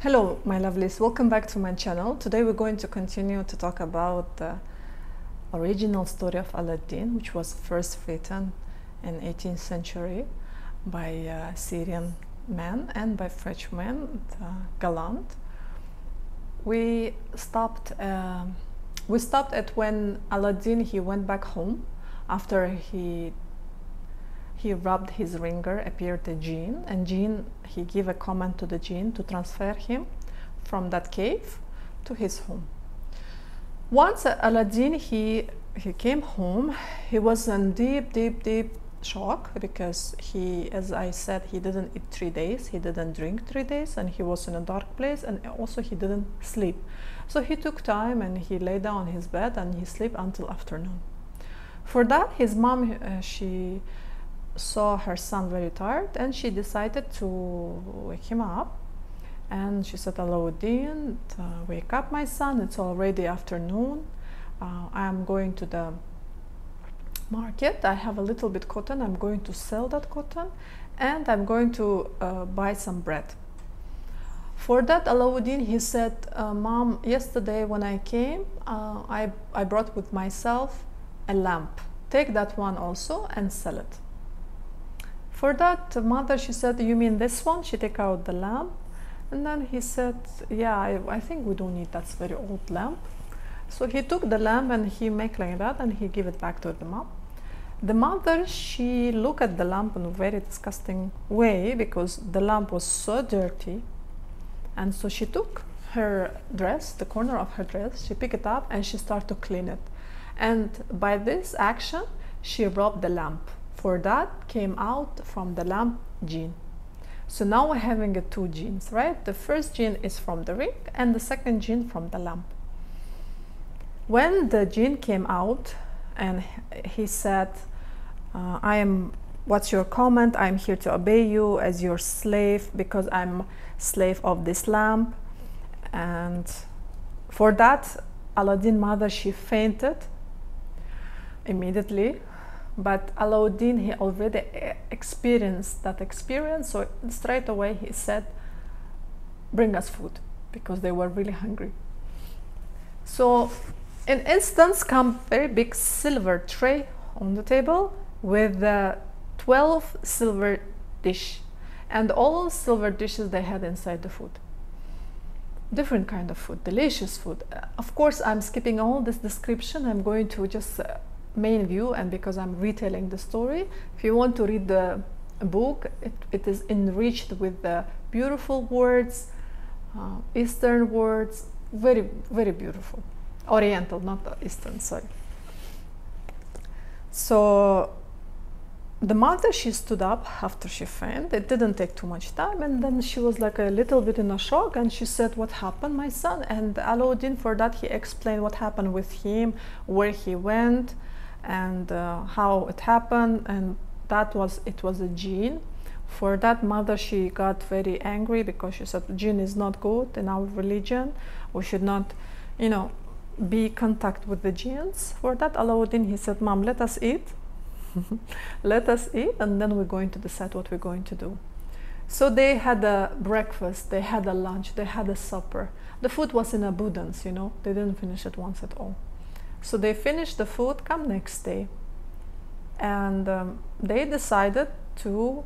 Hello my lovelies, welcome back to my channel. Today we're going to continue to talk about the original story of Aladdin, which was first written in 18th century by a Syrian man and by French man, Galland. We stopped at when Aladdin he went back home after he rubbed his ringer, appeared a jinn, and jinn he gave a command to the jinn to transfer him from that cave to his home. Once Aladdin he came home, he was in deep shock because he, as I said, he didn't eat 3 days, he didn't drink 3 days, and he was in a dark place, and also he didn't sleep. So he took time and he lay down on his bed and he slept until afternoon. For that, his mom she saw her son very tired and she decided to wake him up, and she said, Aladdin, wake up my son, it's already afternoon. I am going to the market, I have a little bit cotton, I'm going to sell that cotton, and I'm going to buy some bread. For that, Aladdin he said, Mom, yesterday when I came, I brought with myself a lamp, take that one also and sell it. For that, mother she said, you mean this one? She take out the lamp, and then he said, yeah, I think we don't need that very old lamp. So he took the lamp and he make like that and he give it back to the mom. The mother she looked at the lamp in a very disgusting way because the lamp was so dirty, and so she took her dress, the corner of her dress, she picked it up and she started to clean it, and by this action she rubbed the lamp. For that came out from the lamp jinn. So now we're having 2 jinns, right? The first jinn is from the ring and the second jinn from the lamp. When the jinn came out and he said, what's your comment? I'm here to obey you as your slave because I'm slave of this lamp. And for that, Aladdin's mother, she fainted immediately. But Aladdin, he already experienced that experience, so straight away he said, bring us food, because they were really hungry. So in instance come very big silver tray on the table with 12 silver dish, and all silver dishes they had inside the food. Different kind of food, delicious food. Of course, I'm skipping all this description, I'm going to just main view, and because I'm retelling the story, if you want to read the book, it is enriched with the beautiful words, Eastern words, very beautiful, Oriental, not Eastern, sorry. So the mother she stood up after she fainted. It didn't take too much time, and then she was like a little bit in a shock, and she said, what happened, my son? And Aladdin, for that, he explained what happened with him, where he went, and how it happened, and it was a jinn. For that, mother she got very angry because she said jinn is not good in our religion, we should not, you know, be contact with the jinns. For that, Aladdin he said, Mom, let us eat let us eat, and then we're going to decide what we're going to do. So they had a breakfast, they had a lunch, they had a supper. The food was in abundance, you know, they didn't finish it once at all. So they finished the food, come next day, and Aladdin decided to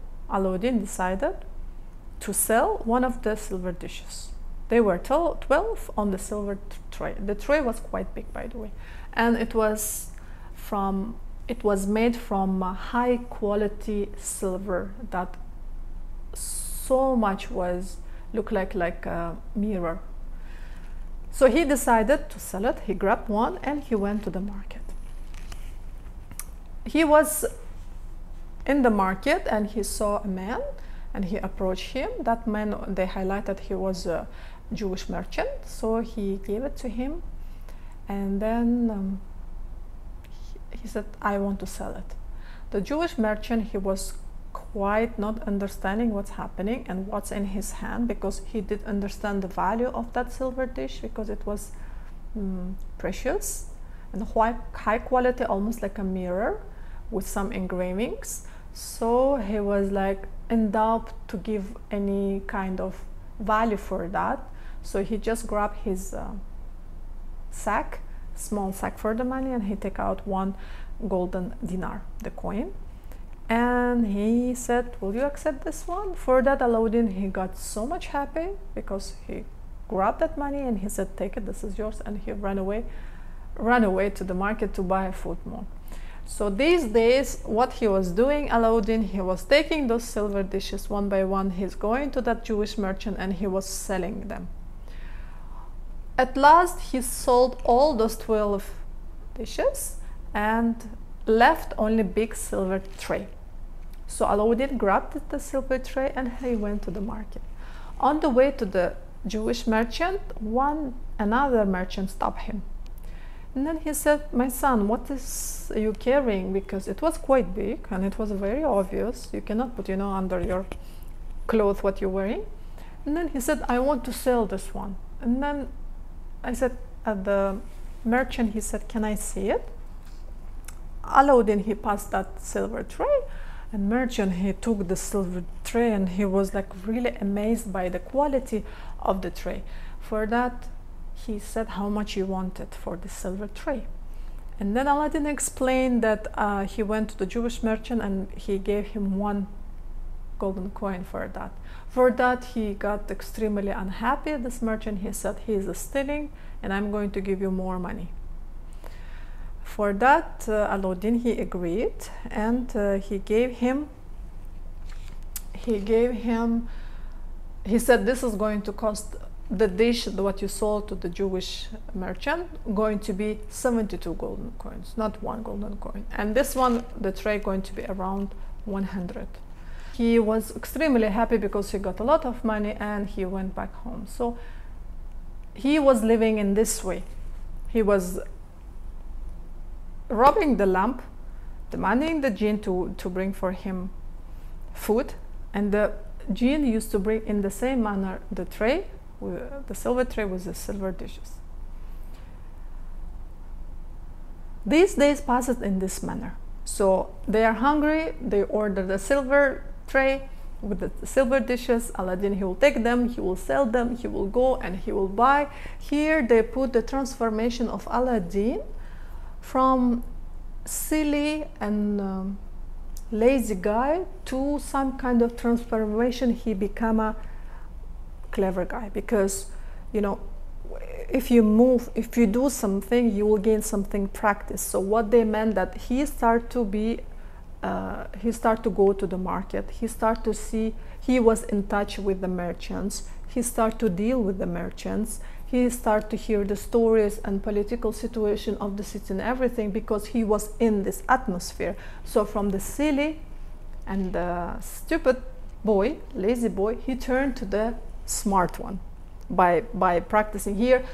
sell one of the silver dishes. They were 12 on the silver tray. The tray was quite big, by the way, and it was made from high quality silver that so much looked like a mirror. So he decided to sell it. He grabbed one and he went to the market. He was in the market and he saw a man and he approached him. That man, they highlighted he was a Jewish merchant, so he gave it to him, and then he said, I want to sell it. The Jewish merchant, he was quite not understanding what's happening and what's in his hand, because he did understand the value of that silver dish, because it was precious and high quality, almost like a mirror with some engravings. So he was like in doubt to give any kind of value for that. So he just grabbed his sack, small sack for the money, and he take out 1 golden dinar, the coin. And he said, will you accept this one? For that, Aladdin, he got so much happy because he grabbed that money and he said, take it, this is yours. And he ran away to the market to buy food more. So these days, what he was doing, Aladdin, he was taking those silver dishes one by one. He's going to that Jewish merchant and he was selling them. At last, he sold all those 12 dishes and left only big silver tray. So Aladdin grabbed the silver tray and he went to the market. On the way to the Jewish merchant, another merchant stopped him. And then he said, my son, what is you carrying? Because it was quite big and it was very obvious. You cannot put, under your clothes what you're wearing. And then he said, I want to sell this one. And then I said, at the merchant, he said, can I see it? Aladdin, he passed that silver tray, and merchant, he took the silver tray and he was like really amazed by the quality of the tray. For that, he said how much he wanted for the silver tray. And then Aladdin explained that he went to the Jewish merchant and he gave him 1 golden coin for that. For that, he got extremely unhappy. This merchant, he said, he is stealing and I'm going to give you more money. For that, Aladdin, he agreed, and he said, this is going to cost the dish, what you sold to the Jewish merchant, going to be 72 golden coins, not 1 golden coin. And this one, the tray, going to be around 100. He was extremely happy because he got a lot of money and he went back home. So he was living in this way. He was robbing the lamp, demanding the jinn to bring for him food, and the jinn used to bring in the same manner the tray, the silver tray with the silver dishes. These days passed in this manner. So they are hungry, they order the silver tray with the silver dishes. Aladdin, he will take them, he will sell them, he will go and he will buy. Here they put the transformation of Aladdin from silly and lazy guy to some kind of transformation. He became a clever guy, because if you do something, you will gain something practice. So what they meant, that he start to go to the market, he start to see, he was in touch with the merchants, he start to deal with the merchants, he start to hear the stories and political situation of the city and everything, because he was in this atmosphere. So from the silly and the stupid boy, lazy boy, he turned to the smart one by practicing here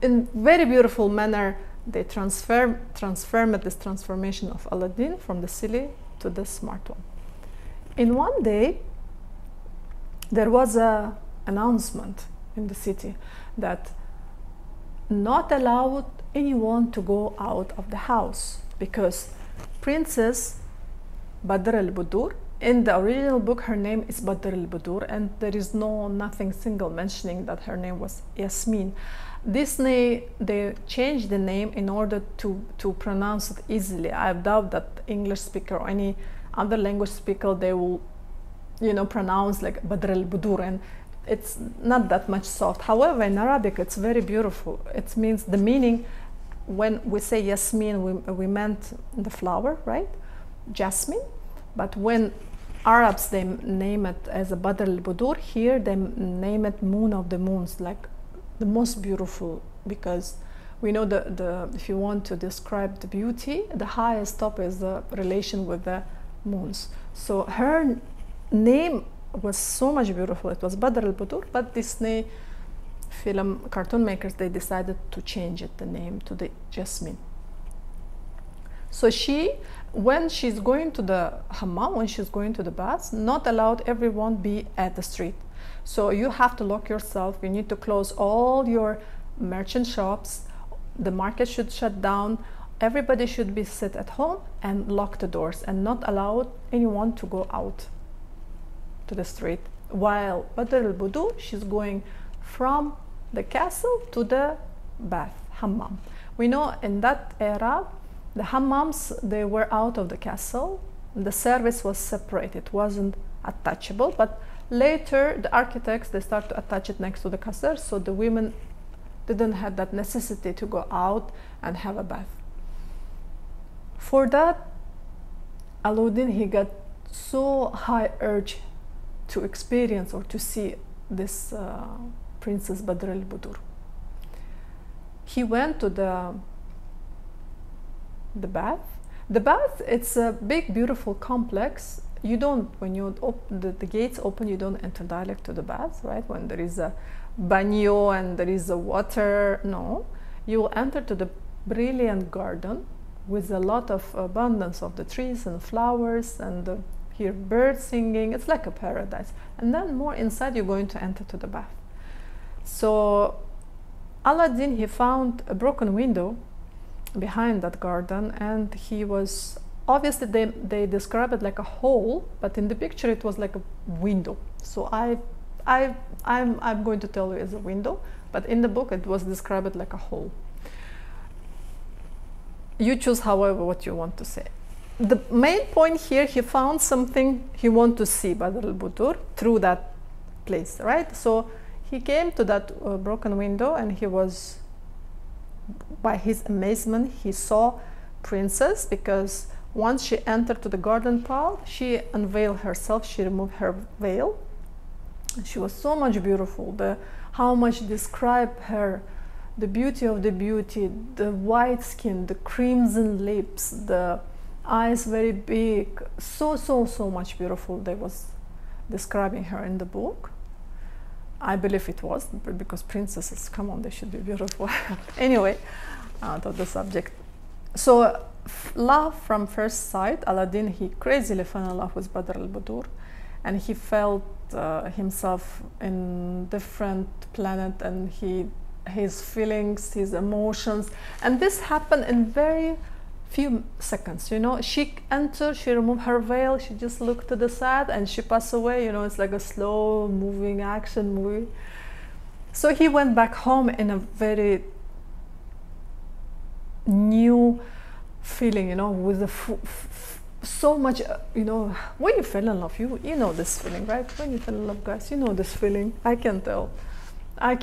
in very beautiful manner. They transformed this transformation of Aladdin from the silly to the smart one. In one day, there was an announcement in the city that not allowed anyone to go out of the house, because Princess Badr al-Budur, in the original book her name is Badr al-Budur, and there is nothing single mentioning that her name was Yasmin. They changed the name in order to pronounce it easily. I doubt that English speaker or any other language speaker, they will pronounce like Badr al-Budur, and it's not that much soft. However, in Arabic, it's very beautiful. It means the meaning. When we say Yasmin, we meant the flower, right? Jasmine. But when Arabs, they name it as a Badr al-Budur, here they name it moon of the moons, like the most beautiful, because we know if you want to describe the beauty, the highest top is the relation with the moons. So her name was so much beautiful. It was Badr al-Budur, but Disney film cartoon makers, they decided to change it, the name, to the Jasmine. So when she's going to the hammam, when she's going to the baths, not allowed everyone be at the street. So you have to lock yourself. You need to close all your merchant shops. The market should shut down. Everybody should be sit at home and lock the doors and not allow anyone to go out to the street while Badr al-Budur, she's going from the castle to the bath, hammam. We know in that era, the hammams, they were out of the castle. The service was separate, it wasn't attachable, but later the architects, they start to attach it next to the castle, so the women didn't have that necessity to go out and have a bath. For that, Aladdin, he got so high urge to experience or to see this Princess Badr al-Budur. He went to the bath. The bath, it's a big, beautiful complex. You don't, when you open the gates open, you don't enter direct to the bath, right? When there is a banyo and there is a water, no. You will enter to the brilliant garden with a lot of abundance of the trees and flowers and hear birds singing. It's like a paradise. And then more inside, you're going to enter to the bath. So Aladdin, he found a broken window behind that garden, and he was, obviously they describe it like a hole, but in the picture it was like a window. So I'm going to tell you it's a window, but in the book it was described like a hole. You choose, however, what you want to say. The main point here, he found something he wanted to see, Badr al-Budur, through that place, right? So he came to that broken window, and he was, by his amazement, he saw Princess, because once she entered to the garden path, she unveiled herself, she removed her veil. She was so much beautiful, how much describe her, the beauty of the beauty, the white skin, the crimson lips, the eyes very big, so much beautiful. They was describing her in the book. I believe it was, because princesses, come on, they should be beautiful. Anyway, out of the subject. So love from first sight, Aladdin, he crazily fell in love with Badr al-Budur, and he felt himself in different planet, and his feelings, his emotions, and this happened in very few seconds. You know, she entered, she removed her veil, she just looked to the side, and she passed away. You know, it's like a slow moving action movie. So he went back home in a very new feeling, you know, with so much, you know, when you fell in love, you know this feeling, right? When you fell in love, guys, you know this feeling. I can tell. I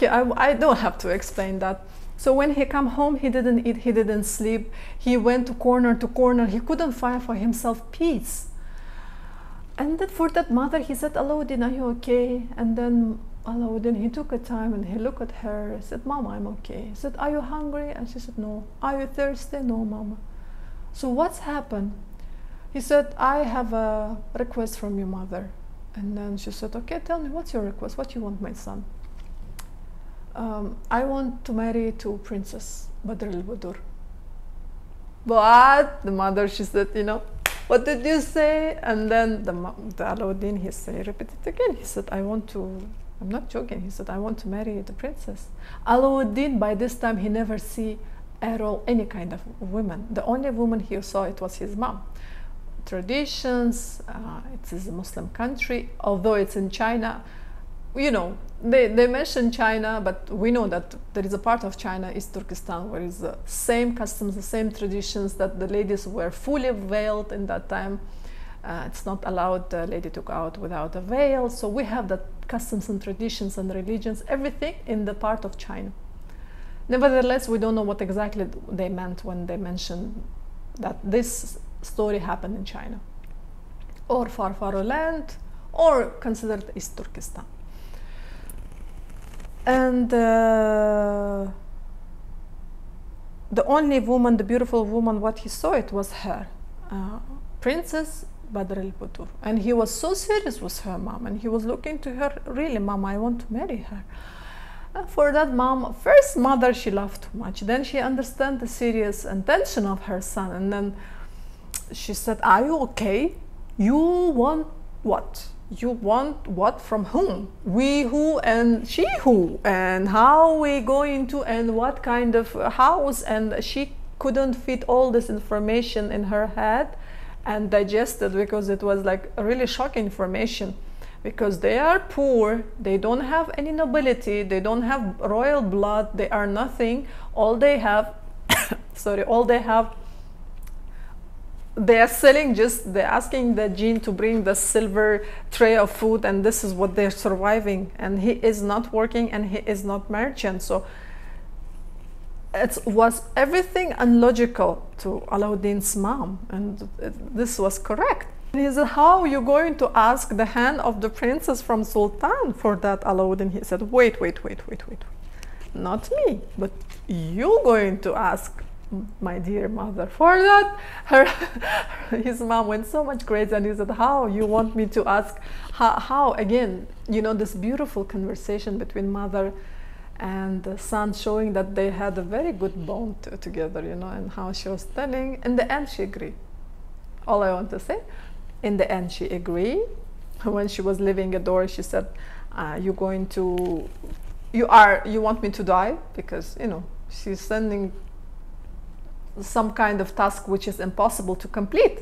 don't have to explain that. So when he come home, he didn't eat, he didn't sleep. He went to corner. He couldn't find for himself peace. And then for that mother, he said, Aladdin, are you okay? And then Aladdin, he took a time and he looked at her. He said, Mama, I'm okay. He said, are you hungry? And she said, no. Are you thirsty? No, Mama. So what's happened? He said, I have a request from your mother. And then she said, okay, tell me, what's your request? What you want, my son? I want to marry to Princess Badr al-Budur. But the mother, she said, you know, what did you say? And then the Aladdin, he said, repeat it again. He said, I'm not joking. He said, I want to marry the princess. Aladdin, by this time, he never see at all any kind of woman. The only woman he saw, it was his mom. Traditions, it is a Muslim country, although it's in China. You know, they mention China, but we know that there is a part of China, East Turkestan, where is the same customs, the same traditions, that the ladies were fully veiled in that time. It's not allowed the lady to go out without a veil. So we have that customs and traditions and religions, everything in the part of China. Nevertheless, we don't know what exactly they meant when they mentioned that this story happened in China, or far land, or considered East Turkestan. And the only woman, the beautiful woman, what he saw, it was her, Princess Badr al-Budur. And he was so serious with her mom, and he was looking to her, really, Mom, I want to marry her. And for that mom, first mother, she loved too much. Then she understood the serious intention of her son. And then she said, are you okay? You want what? You want what from whom? We who and she who? And how we going to, and what kind of house? And she couldn't fit all this information in her head and digest it, because it was like a really shocking information. because they are poor, they don't have any nobility, they don't have royal blood, they are nothing. All they have, sorry, all they have, they are selling, just they're asking the jinn to bring the silver tray of food, and this is what they're surviving. And he is not working, and he is not merchant. So it was everything unlogical to Aladdin's mom, and this was correct. He said, how are you going to ask the hand of the princess from Sultan for that, Aladdin? He said, wait, not me, but you going to ask my dear mother for that. His mom went so much crazy, and he said, how you want me to ask? How again, you know, this beautiful conversation between mother and the son, showing that they had a very good bond together, you know, and how she was telling. In the end, she agreed. All I want to say, in the end, she agreed. When she was leaving a door, she said, you want me to die? Because, you know, she's sending some kind of task which is impossible to complete.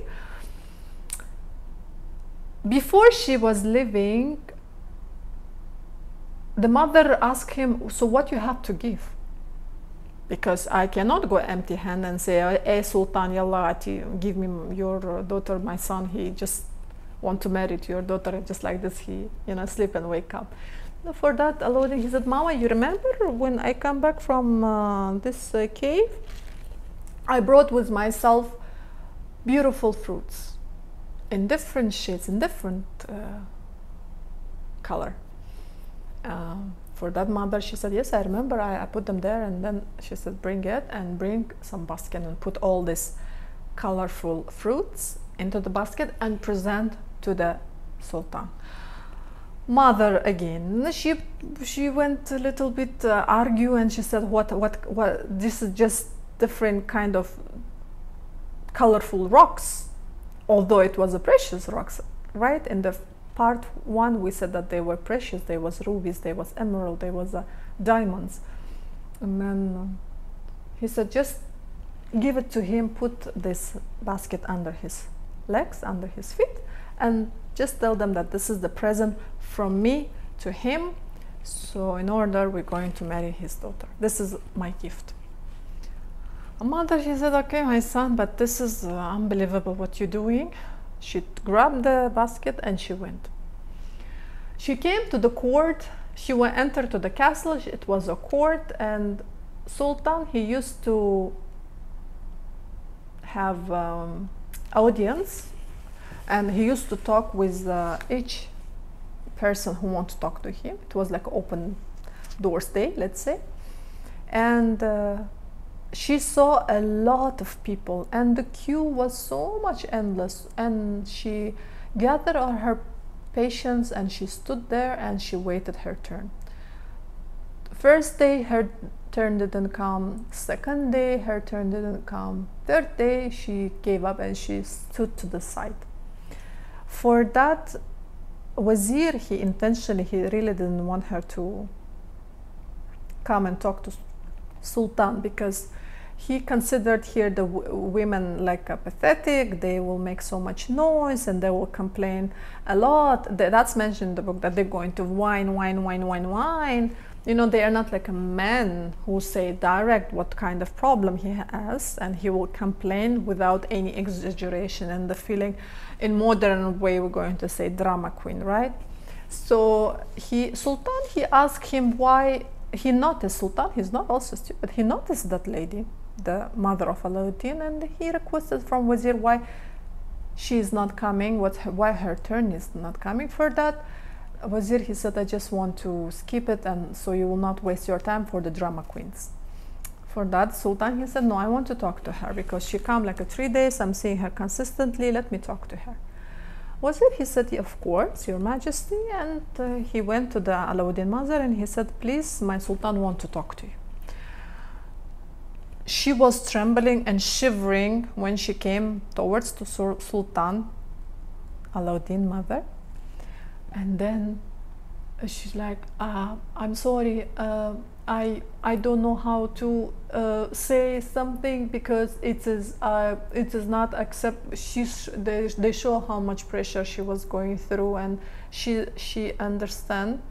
Before she was leaving, the mother asked him, so what you have to give? Because I cannot go empty hand and say, hey Sultan, yalla ati, give me your daughter, my son, he just want to marry to your daughter, just like this, he, you know, sleep and wake up. For that, Aladdin, he said, Mama, you remember when I come back from this cave? I brought with myself beautiful fruits in different shades, in different color. For that mother, she said, yes, I remember, I put them there. And then she said, bring it and bring some basket and put all these colorful fruits into the basket and present to the Sultan. Mother again, she went a little bit argue, and she said, what, this is just different kind of colorful rocks, although it was a precious rocks, right? In the part one, we said that they were precious. There was rubies, there was emerald, there was diamonds. And then he said, just give it to him, put this basket under his legs, under his feet, and just tell them that this is the present from me to him. So in order, we're going to marry his daughter. This is my gift. Mother, she said, okay, my son, but this is unbelievable what you're doing. She grabbed the basket and she went. She came to the court. She entered to the castle. It was a court, and Sultan, he used to have audience, and he used to talk with each person who wanted to talk to him. It was like open doors day, let's say. And she saw a lot of people, and the queue was so much endless, and she gathered all her patience and she stood there and she waited her turn. First day her turn didn't come, second day her turn didn't come, third day she gave up and she stood to the side. For that Wazir, he really didn't want her to come and talk to Sultan, because he considered here the women like pathetic. They will make so much noise and they will complain a lot. That's mentioned in the book, that they're going to whine. You know, they are not like a man who say direct what kind of problem he has, and he will complain without any exaggeration and the feeling. In modern way, we're going to say drama queen, right? So Sultan, he asked him why. He noticed, Sultan, he's not also stupid, he noticed that lady, the mother of Aladdin, and he requested from Wazir why she is not coming, why her turn is not coming. For that, Wazir, he said, I just want to skip it, and so you will not waste your time for the drama queens. For that, Sultan, he said, no, I want to talk to her, because she come like 3 days, I'm seeing her consistently, let me talk to her. Wazir, he said, of course, your majesty, and he went to the Aladdin mother and he said, please, my Sultan want to talk to you. She was trembling and shivering when she came towards the Sultan, Aladdin mother, and then she's like, I'm sorry, I don't know how to say something, because it is not accept. They show how much pressure she was going through, and she understand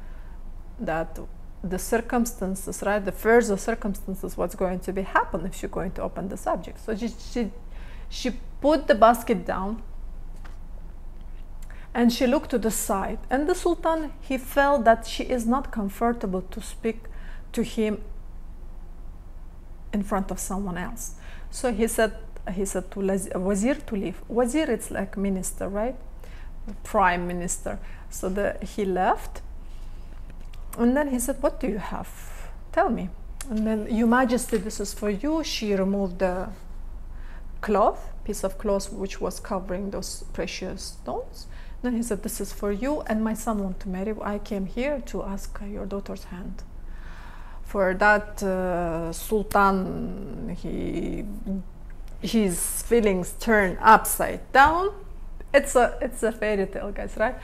that the circumstances, right, the further circumstances, what's going to be happen if she's going to open the subject. So she put the basket down, and she looked to the side, and the Sultan, he felt that she is not comfortable to speak to him in front of someone else. So he said to Wazir to leave. Wazir, it's like minister, right? Prime minister. So he left, and then he said, what do you have? Tell me. And then, Your Majesty, this is for you. She removed the piece of cloth which was covering those precious stones. Then he said, this is for you, and my son wants to marry. I came here to ask your daughter's hand. For that, Sultan, his feelings turn upside down. It's a fairy tale, guys, right?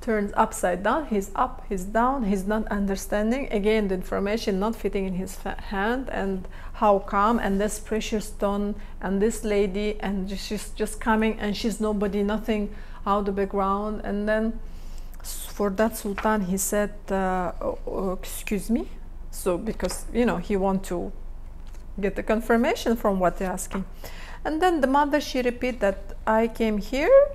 Turns upside down. He's up, he's down, he's not understanding. Again, the information not fitting in his hand, and how come, and this precious stone, and this lady, and she's just coming, and she's nobody, nothing out of the background. And then for that Sultan, he said, excuse me. So because, you know, he want to get the confirmation from what they're asking. And then the mother, she repeat that I came here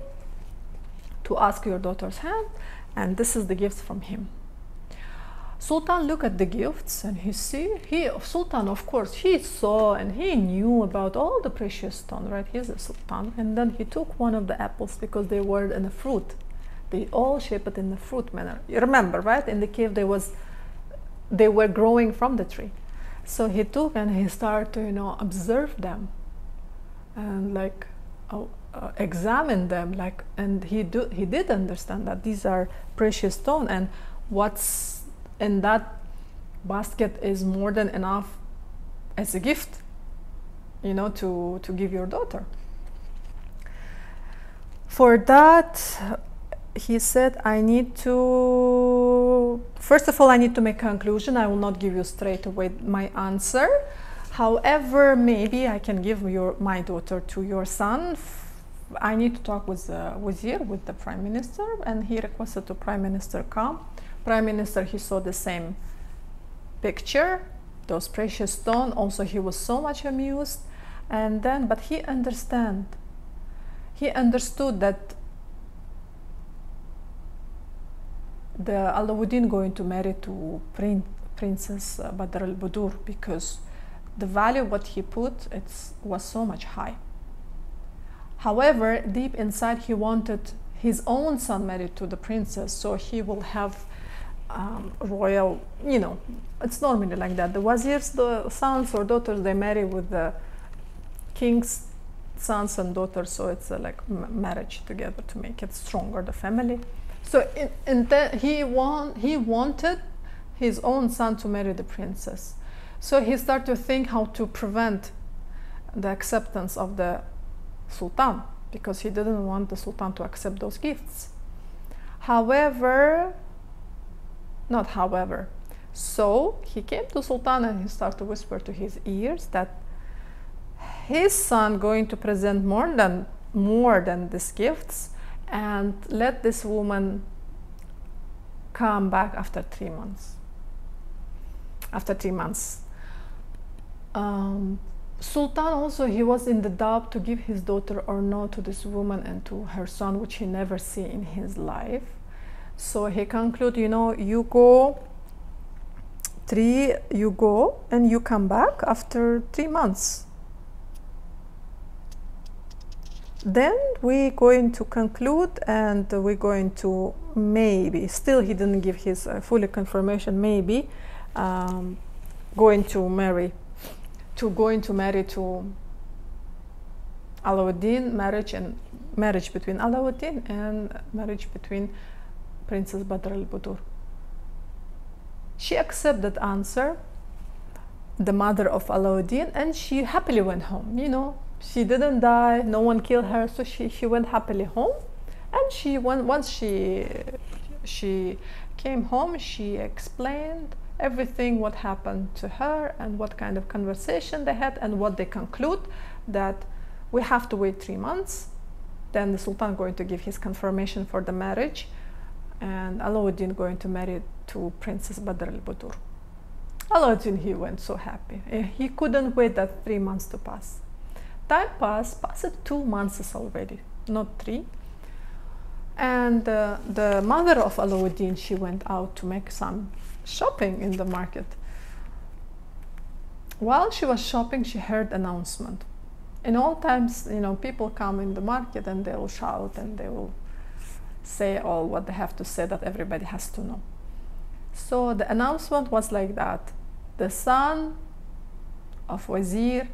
to ask your daughter's hand, and this is the gift from him. Sultan look at the gifts, and Sultan, of course, he saw and he knew about all the precious stone, right? He's a Sultan. And then he took one of the apples, because they were in a fruit. They all shaped it in the fruit manner. You remember, right? In the cave, they were growing from the tree. So he took and he started to, you know, observe them, and like examine them, like, and he did understand that these are precious stone, and what's in that basket is more than enough as a gift, you know, to give your daughter. For that, he said, I need to, first of all, I need to make a conclusion. I will not give you straight away my answer. However, maybe I can give my daughter to your son. I need to talk with the Wazir, with the Prime Minister, and he requested the Prime Minister come. Prime Minister, he saw the same picture, those precious stones. Also, he was so much amused. And then, but he understood that the Aladdin going to marry to Princess Badr al-Budur, because the value what he put, was so much high. However, deep inside, he wanted his own son married to the princess, so he will have royal, you know, it's normally like that. The wazirs, the sons or daughters, they marry with the king's sons and daughters, so it's like marriage together to make it stronger, the family. So he wanted his own son to marry the princess. So he started to think how to prevent the acceptance of the Sultan, because he didn't want the Sultan to accept those gifts. So he came to Sultan and he started to whisper to his ears that his son going to present more than these gifts, and let this woman come back after 3 months. After 3 months. Sultan also, he was in the doubt to give his daughter or no to this woman and to her son, which he never see in his life. So he concluded, you know, you go and you come back after 3 months. Then we're going to conclude, and we're going to maybe, still he didn't give his fully confirmation, maybe going to marry to Aladdin, marriage between Aladdin and marriage between Princess Badr al-Budur. She accepted that answer, the mother of Aladdin, and she happily went home. You know, she didn't die, no one killed her, so she went happily home. And once she came home, she explained everything what happened to her and what kind of conversation they had, and what they conclude that we have to wait 3 months. Then the Sultan going to give his confirmation for the marriage, and Aladdin going to marry to Princess Badr al-Budur. Aladdin, he went so happy. He couldn't wait that 3 months to pass. Time passed 2 months already, not 3. And the mother of Aladdin, she went out to make some shopping in the market. While she was shopping, she heard announcement. In all times, you know, people come in the market and they will shout and they will say all what they have to say that everybody has to know. So the announcement was like that: the son of Wazir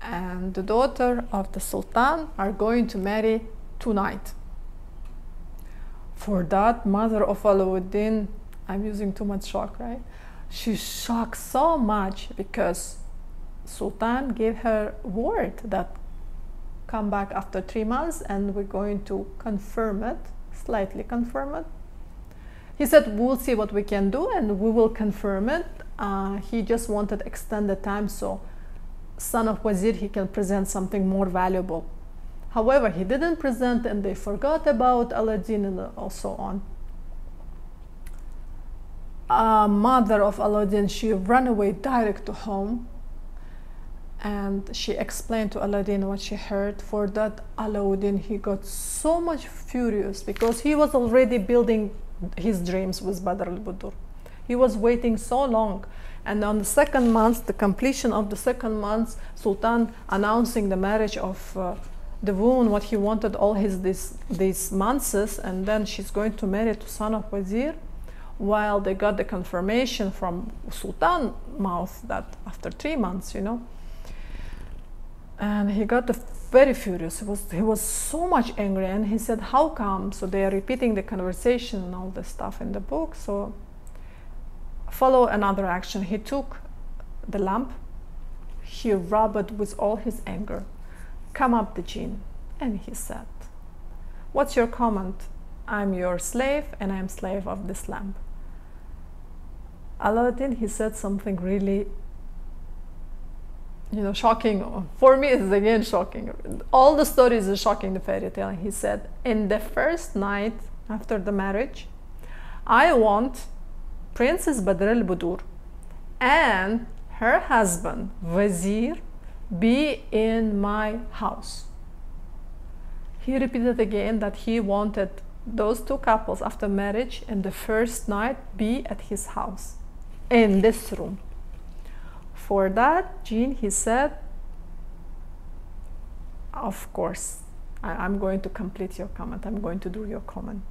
and the daughter of the Sultan are going to marry tonight. For that, mother of Aladdin, I'm using too much shock, right? She shocked so much because Sultan gave her word that come back after 3 months and we're going to confirm it, slightly confirm it. He said, we'll see what we can do and we will confirm it. He just wanted extended time so son of Wazir, he can present something more valuable. However, he didn't present and they forgot about Aladdin and also on. Mother of Aladdin, she ran away direct to home and she explained to Aladdin what she heard. For that, Aladdin, he got so much furious because he was already building his dreams with Badr al-Budur. He was waiting so long, and on the 2nd month, the completion of the 2nd month, Sultan announcing the marriage of the woman, what he wanted all these months, and then she's going to marry to son of Wazir, while they got the confirmation from Sultan's mouth that after 3 months, you know. And he got very furious. He was so much angry, and he said, how come? So they are repeating the conversation and all the stuff in the book. So follow another action. He took the lamp, he rubbed it with all his anger. Come up the jinn, and he said, what's your comment? I'm your slave and I'm slave of this lamp. Aladdin, he said something really, you know, shocking. For me, it's again shocking. All the stories are shocking, the fairy tale. He said, in the first night after the marriage, I want Princess Badr al-Budur and her husband, Wazir, be in my house. He repeated again that he wanted those 2 couples after marriage in the first night be at his house, in this room. For that, jinn, he said, of course, I'm going to complete your comment. I'm going to do your comment.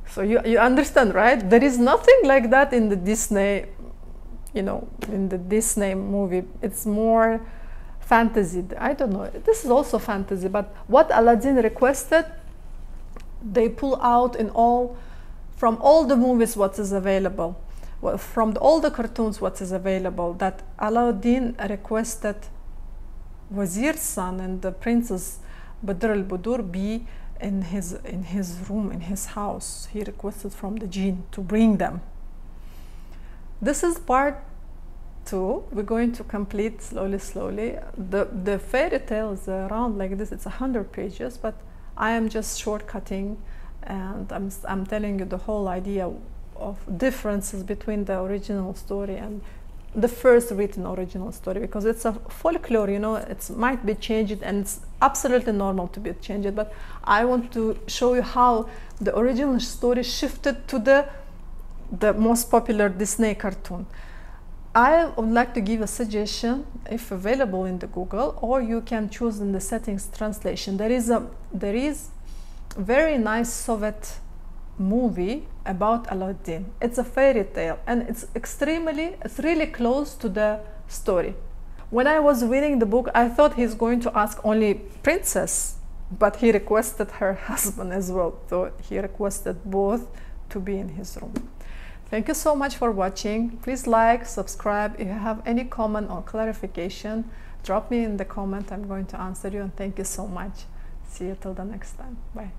So you understand, right? There is nothing like that in the Disney, you know, in the Disney movie. It's more fantasy. I don't know. This is also fantasy, but what Aladdin requested, they pull out from all the movies what is available. Well, from all the cartoons what is available, that Aladdin requested Wazir's son and the Princess Badr al-Budur be in his room, in his house. He requested from the jinn to bring them. This is part 2. We're going to complete slowly. The fairy tale is around like this. It's 100 pages, but I am just shortcutting, and I'm telling you the whole idea of differences between the original story and the first written original story, because it's a folklore, you know, it might be changed and it's absolutely normal to be changed, but I want to show you how the original story shifted to the most popular Disney cartoon. I would like to give a suggestion, if available in the Google, or you can choose in the settings translation. There is very nice Soviet movie about Aladdin. It's a fairy tale and it's really close to the story. When I was reading the book, I thought he's going to ask only princess, but he requested her husband as well. So he requested both to be in his room. Thank you so much for watching. Please like, subscribe. If you have any comment or clarification, drop me in the comment. I'm going to answer you, and thank you so much. See you till the next time. Bye.